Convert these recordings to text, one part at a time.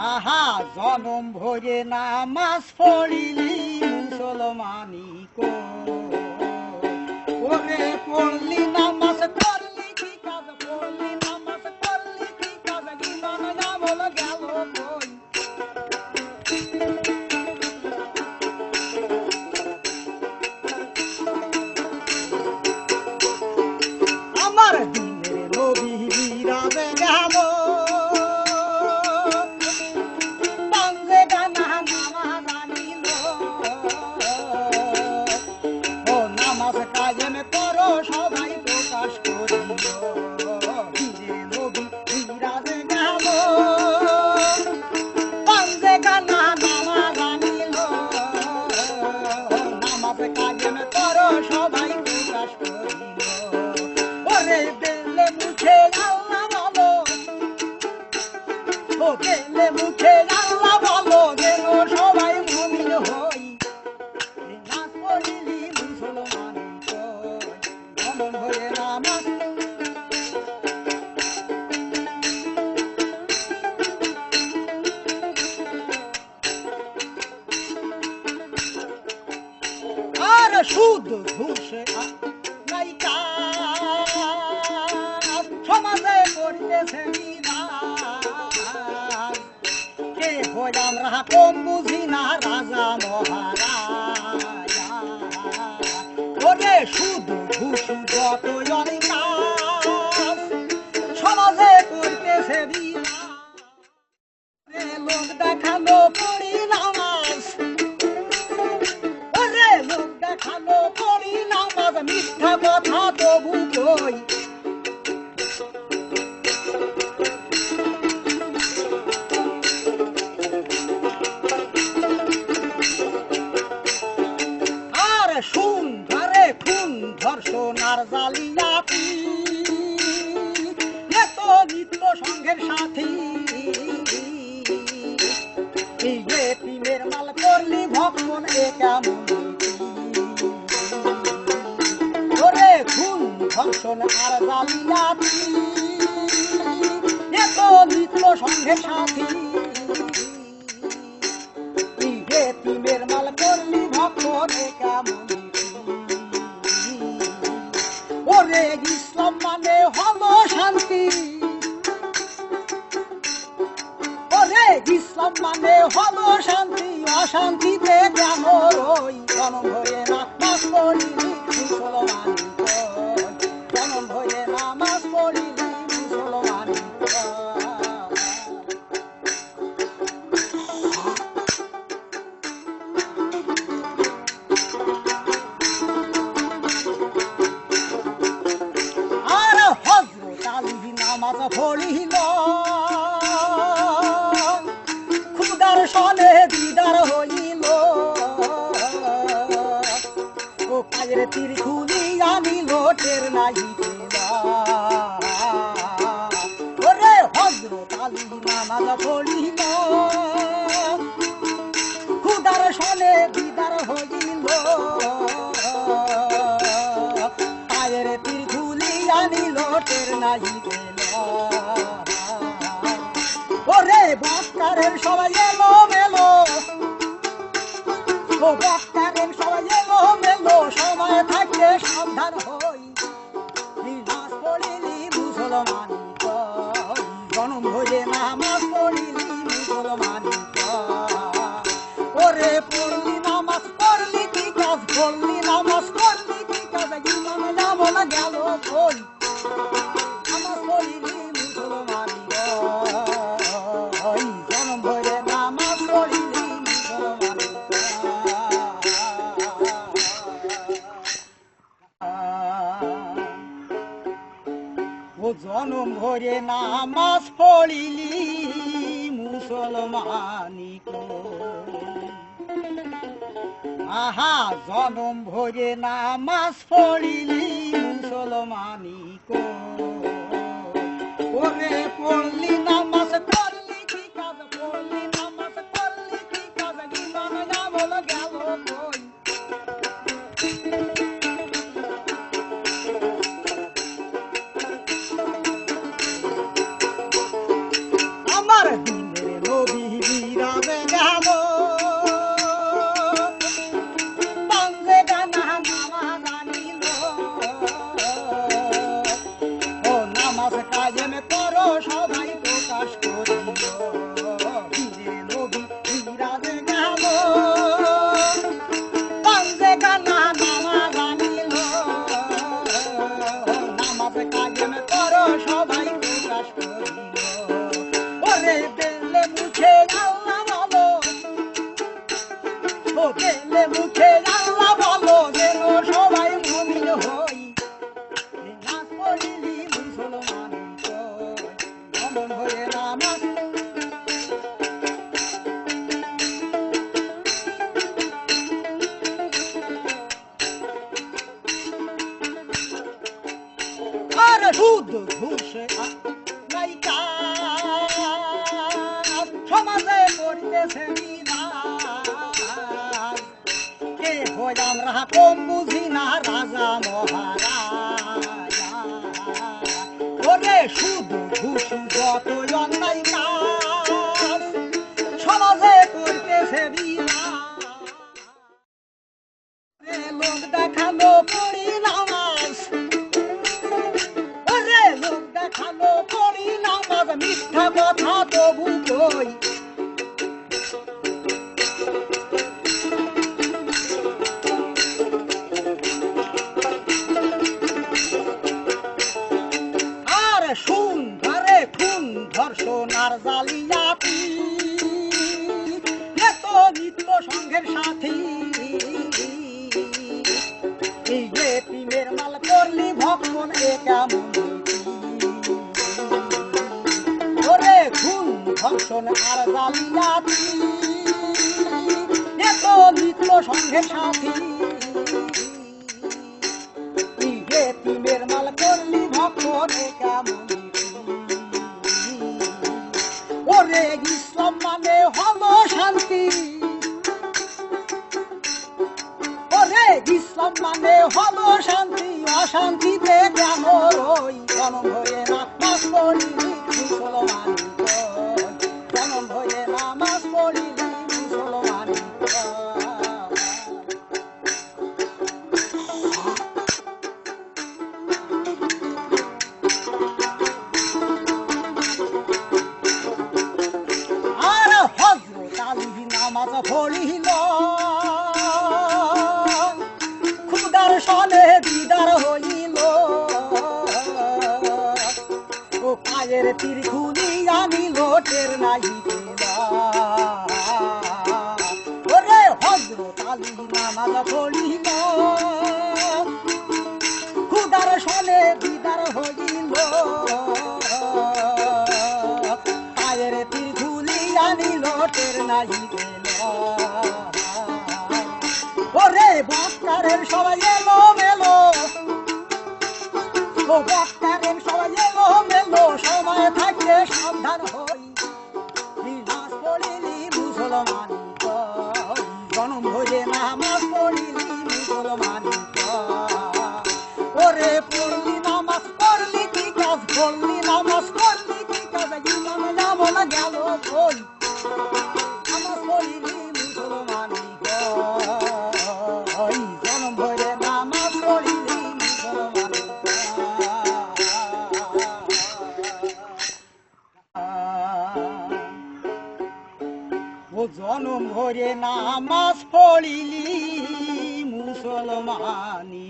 আহা জনম ভরে নামাজ পড়িলি মুসলমানি কো ওরে পড়লি নামাজ পড়লি কি কাজ পড়লি নামাজ পড়লি কি কাজ জীবন আমল গেল কই আমার দিনের নবী বিরাজে গেল সবাই প্রকাশ করিল ধীরে নবী বিরাজে গেল পাঞ্জে গানা নামাজ আনিল নামাজ কায়েম করো সবাই প্রকাশ করিল ওরে বেলে মুখে আল্লাহ বলো ও বেলে মুখে আল্লাহ বলো যেন সবাই মুমিন হই নামাজ পড়িলি মুসলমান ভরে নামাজ আর সুদ ঘুষে নাই কাজ সমাজে করিতেছে বিধান কে হই আমরা কম বুঝি না রাজা মহারাজা ওরে সুদ ঘুষ যত অনেক সমাজে করতেছে লোক দেখানো পড়ি নামাজ ওরে লোক দেখানো পড়ি নামাজ মিথ্যা কথা তবু কই আর শুন খুন ধর্ষণ আর জালিয়াতি এত নিত্য সঙ্গের সাথী এতিমের মাল করলি ভক্ষণ এ কেমন ওরে খুন ধর্ষণ আর জালিয়াতি এত নিত্য সঙ্গের সাথী এতিমের মাল করলি ভক্ষণ এ কেমন ওরে ইসলাম মানে হলো শান্তি ওরে ইসলাম মানে হলো শান্তি অশান্তিতে কেন রই জনম হয়ে নামাজ পড়িলি মুসলমানি জনম হয়ে নামাজ পড়িলি মুসলমানি নামাজ পড়িল খুদার সনে দিদার হইল ও পায়ের তীর খুলি আনিল টের নাই ওরে হযরত আলী নামাজ পড়িল খুদার সনে দিদার হইল পায়ের তীর খুলি আনিল টের নাই ওরে বক্তারের সবাই এলো মেলো ও বক্তারের সবাই এলো মেলো সময় থাকতে সাবধান হই নামাজ পড়িলি মুসলমানি জনম হয়ে নামাজ পড়িলি মুসলমানি ওরে পড়লি নামাজ পড়লি কি কাজ পড়লি নামাজ পড়লি কি কাজ জীবন আমল গেল কই নামাজ পড়িলি মুসলমানি জনম ভরে নামাজ পড়িলি মুসলমানি ও জনম ভরে নামাজ পড়িলি মুসলমানি আহা জনম ভরে নামাজ পড়িলি মুসলমানি ওরে পড়লি নামাজ পড়লি কি কাজ পড়লি নামাজ পড়লি কি কাজ জীবন আমল গেল কই করো সবাই প্রকাশ করিল বীরে নবী বিরাজে গেল পাঞ্জে গানা নামাজ আনিল নামাজ কায়েম করো সবাই প্রকাশ করিল ওরে বেলে মুখে আল্লাহ বলো ও বেলে মুখে আল্লাহ বলো যেন সবাই মুমিন হই নামাজ পড়িলি মুসলমান মন হয়ে নামাজ আর সুদ ঘুষে নাই কাজ সমাজে করিতেছে বিধান কে হই আমরা কম বুঝি না রাজা মহারাজা ওরে সুদ ঘুষ যত অন্যায় কাজ সমাজে করতেছে বিধান লোক দেখালো পড়ি নামাজ ওরে লোক দেখালো পড়ি নামাজ মিথ্যা কথা তবু কই আর সুন্দরে খুন ধর্ষণ আর জালিয়াতি এত নিত্য সঙ্গের সাথী এই যে তিমের মাল করলি ভক্ষণ এ কেমন ওরে খুন ধর্ষণ আর জালিয়াতি এত নিত্য সঙ্গের সাথী এই যে তিমের মাল করলি ভক্ষণ এ কেমন ওরে ইসলাম মানে হলো শান্তি ওরে ইসলাম মানে হলো শান্তি অশান্তিতে কেন রই জনম হয়ে নামাজ পড়িলি মুসলমান জনম হয়ে নামাজ পড়িলি মুসলমান আর হযরত আলী নামাজ পড়িল খুদার সনে দিদার হইল ও পায়ের তীর খুলি আনিল টের নাই ওরে হযরত আলী নামাজ পড়িল খুদার সনে দিদার হইল পায়ের তীর খুলি আনিল টের নাই ওরে বক্তারের সবাই এলো মেলো ও বক্তারের সবাই এলো মেলো সময় থাকলে সাবধান হই নামাজ পড়িলি মুসলমান জনম হয়ে নামাজ পড়িলি মুসলমান ওরে পড়লি নামাজ পড়লি কি কাজ পড়লি নামাজ পড়লি কি কাজ ইমান যেমন গেল বই নামাজ পড়িলি মুসলমান জনম ভরে নামাজ পড়িলি মুসলমান ও জনম ভরে নামাজ পড়িলি মুসলমানি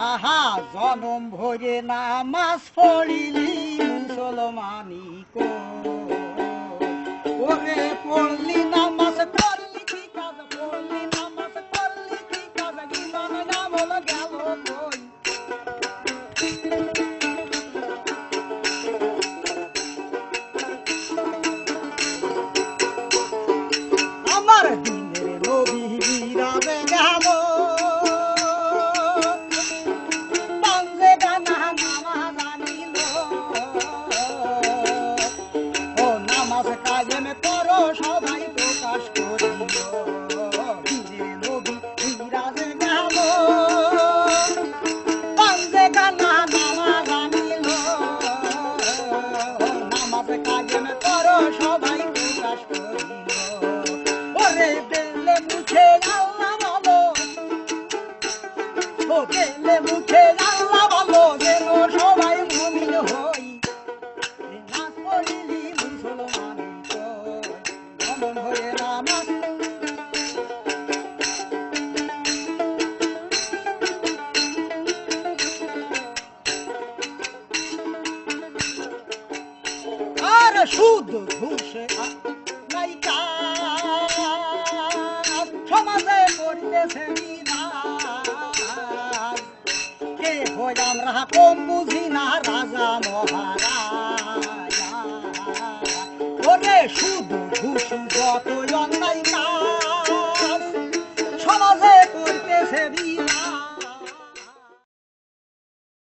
আহা জনম ভরে নামাজ পড়িলি মুসলমানি ওরে পড়লি নামাজ পড়লি কি কাজ পড়লি নামাজ পড়লি কি কাজ ইমান যেমন গেল কই আমার দিনের নবী বিরাজে গেল পাঞ্জে গানা নামাজ আনিল ও নামাজ কায়েম করো সবাই প্রকাশ করি সুদ ঘুষে নাই সমাজে করিতেছে বিনাশ কে হই আমরা কম বুঝি না রাজা মহারাজা ওরে সুদ ঘুষ যত অন্যায় কাজ